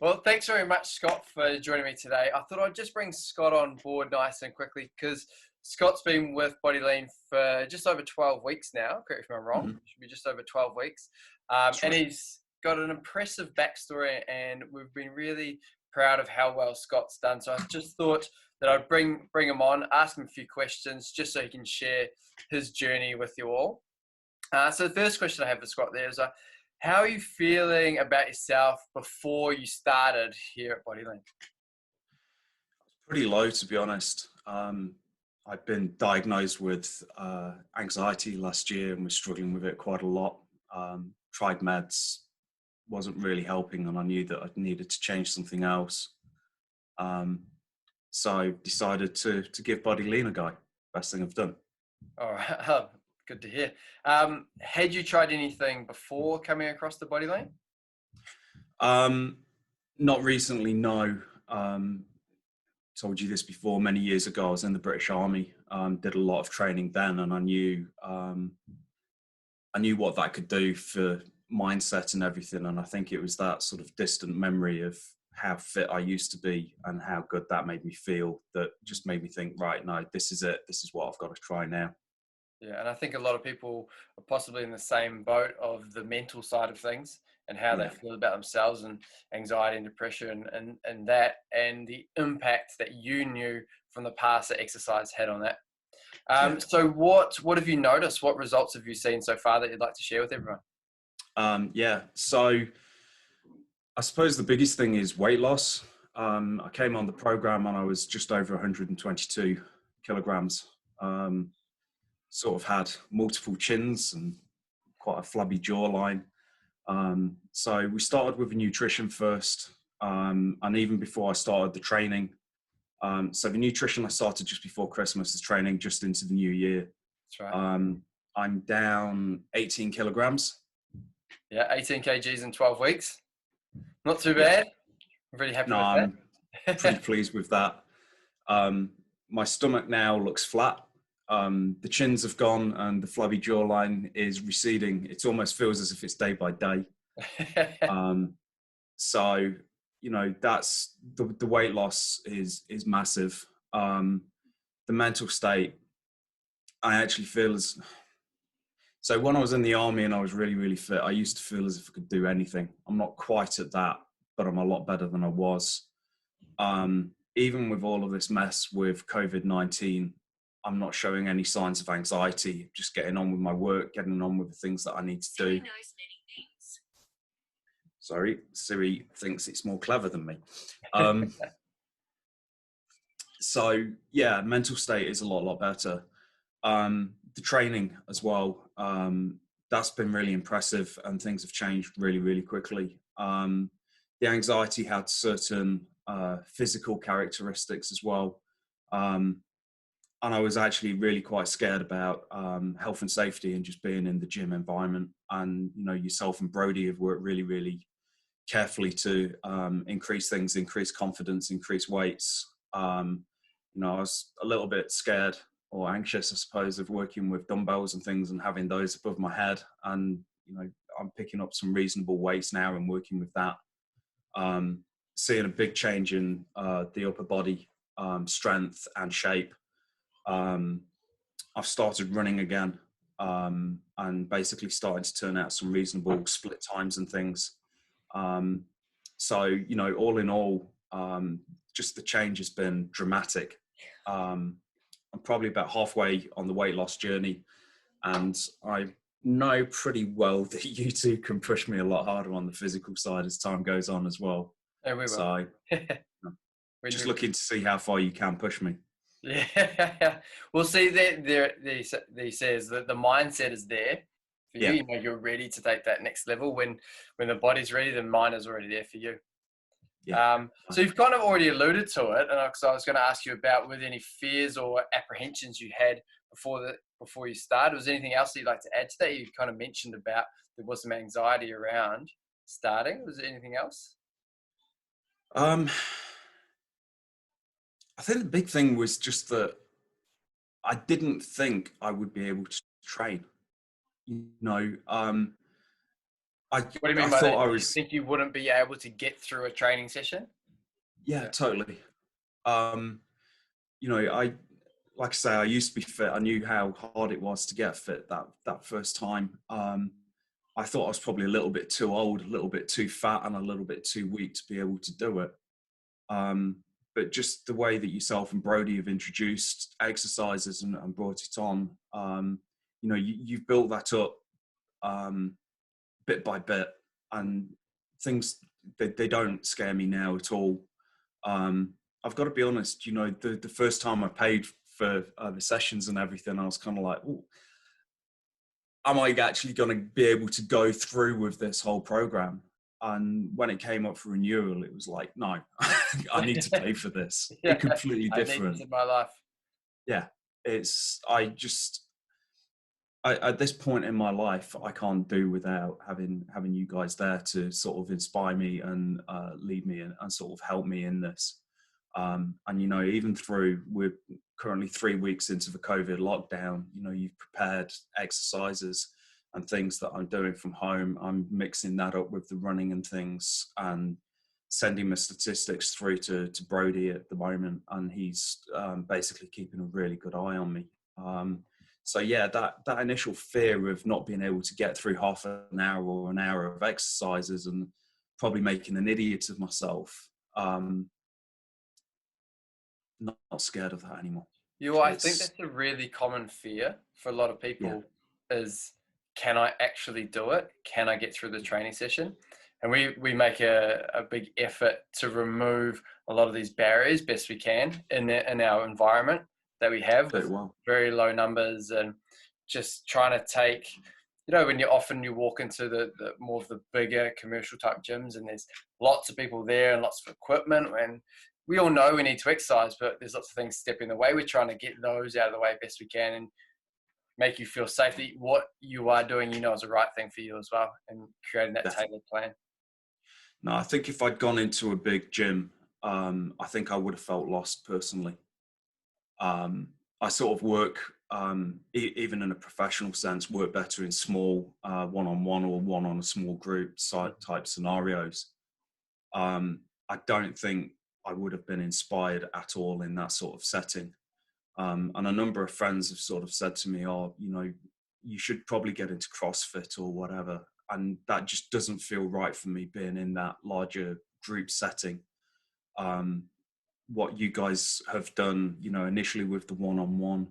Well, thanks very much, Scott, for joining me today. I thought I'd just bring Scott on board nice and quickly because Scott's been with BodyLean for just over 12 weeks now. Correct me if I'm wrong. Mhm. It should be just over 12 weeks. That's And right. he's got an impressive backstory, and we've been really proud of how well Scott's done. So I just thought that I'd bring him on, ask him a few questions, just so he can share his journey with you all. So the first question I have for Scott there is, how are you feeling about yourself before you started here at BodyLean? Pretty low, to be honest. I've been diagnosed with anxiety last year and was struggling with it quite a lot. Tried meds, wasn't really helping, and I knew that I needed to change something else. Um, so I decided to give BodyLean a go. Best thing I've done. All right, good to hear. Had you tried anything before coming across the BodyLean? Um, Not recently, no. Told you this before. Many years ago, I was in the British Army. Did a lot of training then, and I knew what that could do for mindset and everything. And I think it was that sort of distant memory of how fit I used to be and how good that made me feel that just made me think, right, no, this is it. This is what I've got to try now. Yeah, and I think a lot of people are possibly in the same boat of the mental side of things and how they Yeah. feel about themselves and anxiety and depression and that and the impact that you knew from the past that exercise had on that. Yeah. So what have you noticed? What results have you seen so far that you'd like to share with everyone? Yeah. So I suppose the biggest thing is weight loss. I came on the program and I was just over 122 kilograms. Um, Sort of had multiple chins and quite a flabby jawline. So we started with nutrition first, and even before I started the training. So the nutrition I started just before Christmas, the training just into the new year. That's right. Um, I'm down 18 kilograms. Yeah, 18 kgs in 12 weeks. Not too Yeah, bad. I'm really happy no, with I'm pretty that. pleased with that. My stomach now looks flat. The chins have gone and the flabby jawline is receding. It almost feels as if it's day by day. Um, so, that's the weight loss is massive. The mental state, I actually feel as so when I was in the army and I was really, really fit, I used to feel as if I could do anything. I'm not quite at that, but I'm a lot better than I was. Even with all of this mess with COVID-19, I'm not showing any signs of anxiety, just getting on with my work, getting on with the things that I need to do. Sorry, Siri thinks it's more clever than me. Um, so yeah, mental state is a lot better. The training as well, that's been really impressive and things have changed really, really quickly. The anxiety had certain physical characteristics as well. Um, and I was actually really quite scared about health and safety and just being in the gym environment. And, yourself and Brody have worked really, really carefully to increase things, increase confidence, increase weights. I was a little bit scared or anxious, I suppose, of working with dumbbells and things and having those above my head. And, I'm picking up some reasonable weights now and working with that. Seeing a big change in the upper body strength and shape. I've started running again and basically starting to turn out some reasonable split times and things. So, all in all, just the change has been dramatic. I'm probably about halfway on the weight loss journey, and I know pretty well that you two can push me a lot harder on the physical side as time goes on as well. Yeah, we will. So, When just you, looking to see how far you can push me. yeah, well, see, he says that the mindset is there for you. Yeah. You're ready to take that next level. When the body's ready, the mind is already there for you. Yeah. So you've kind of already alluded to it, and so I was going to ask you about were there any fears or apprehensions you had before you started? Was there anything else that you'd like to add to that? You kind of mentioned about there was some anxiety around starting. Was there anything else? Um, I think the big thing was just that I didn't think I would be able to train. You know, um, What do you mean I by thought that? I Do you was, think you wouldn't be able to get through a training session? yeah, Yeah. totally. Um, you know, like I say, I used to be fit. I knew how hard it was to get fit that first time. I thought I was probably a little bit too old, a little bit too fat, and a little bit too weak to be able to do it. Um, but just the way that yourself and Brody have introduced exercises and brought it on, you know, you've built that up um, bit by bit, and things they don't scare me now at all. Um, I've got to be honest, you know, the first time I paid for the sessions and everything, I was kind of like, oh, am I actually going to be able to go through with this whole program? And when it came up for renewal, it was like, no, I need to pay for this. Yeah. It's completely I need this different. in my life. Yeah, at this point in my life, I can't do without having you guys there to sort of inspire me and lead me and sort of help me in this. And you know, even through we're currently 3 weeks into the COVID lockdown. You know, you've prepared exercises and things that I'm doing from home. I'm mixing that up with the running and things, and sending my statistics through to Brody at the moment, and he's basically keeping a really good eye on me. So yeah, that initial fear of not being able to get through half an hour or an hour of exercises and probably making an idiot of myself. Not scared of that anymore. I think It's that's a really common fear for a lot of yeah, people is, can I actually do it? Can I get through the training session? And we make a big effort to remove a lot of these barriers best we can in our environment that we have do with it well. very low numbers, and just trying to take, you know, when you walk into the more of the bigger commercial type gyms, and there's lots of people there and lots of equipment, and we all know we need to exercise, but there's lots of things stepping in the way. We're trying to get those out of the way best we can and make you feel safe that what you are doing, you know, is the right thing for you as well, and creating that Definitely. tailored plan. No, I think if I'd gone into a big gym, I think I would have felt lost personally. I sort of work, even in a professional sense, work better in small one-on-one or one on a small group type scenarios. I don't think I would have been inspired at all in that sort of setting. And a number of friends have sort of said to me, "Oh, you know, you should probably get into CrossFit or whatever." And that just doesn't feel right for me being in that larger group setting. Um, what you guys have done, you know, initially with the one-on-one,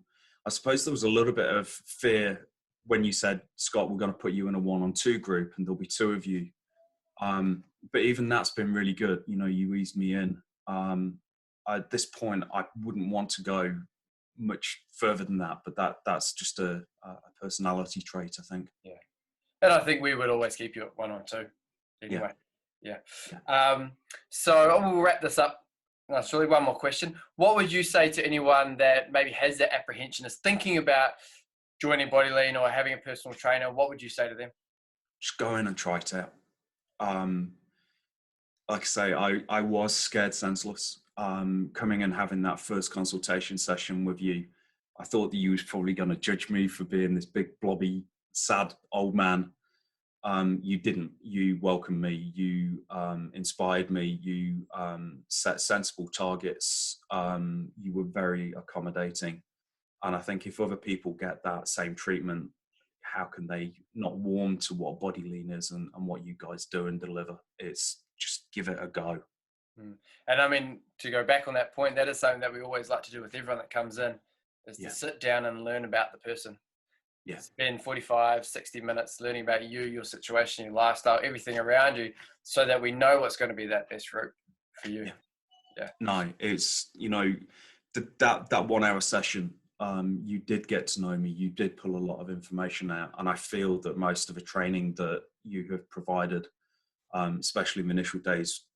I suppose there was a little bit of fear when you said, Scott, we're going to put you in a one-on-two group and there'll be two of you. But even that's been really good. You know, you eased me in. At this point, I wouldn't want to go much further than that, but that's just a personality trait, I think. Yeah. And I think we would always keep you at 1 or 2 Yeah, anyway. Yeah. yeah. So we'll wrap this up. No, it's really one more question. What would you say to anyone that maybe has that apprehension, is thinking about joining BodyLean or having a personal trainer? What would you say to them? Just go in and try it out. Um, like I say, I was scared senseless. Coming and having that first consultation session with you, I thought that you was probably going to judge me for being this big, blobby, sad old man. You didn't. You welcomed me. You inspired me. You set sensible targets. You were very accommodating. And I think if other people get that same treatment, how can they not warm to what BodyLean is and what you guys do and deliver? It's just give it a go. Mm. And I mean, to go back on that point, that is something that we always like to do with everyone that comes in, is to Yeah, sit down and learn about the person. yeah, Spend 45, 60 minutes learning about you, your situation, your lifestyle, everything around you, so that we know what's going to be that best route for you. yeah. Yeah. No, it's, you know, that 1 hour session, you did get to know me. You did pull a lot of information out, and I feel that most of the training that you have provided, especially in the initial days,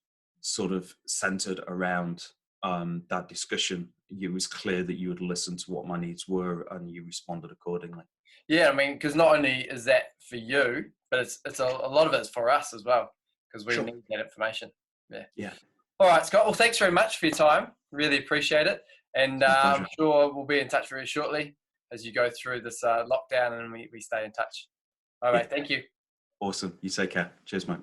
sort of centered around that discussion. It was clear that you had listened to what my needs were and you responded accordingly. Yeah, I mean, because not only is that for you, but it's a lot of it's for us as well, because we Sure. need that information. Yeah. Yeah, All right, Scott. Well, thanks very much for your time. Really appreciate it. And my I'm pleasure. sure we'll be in touch very shortly as you go through this lockdown, and we stay in touch. All Yeah. right. Thank you. Awesome. You take care. Cheers, mate.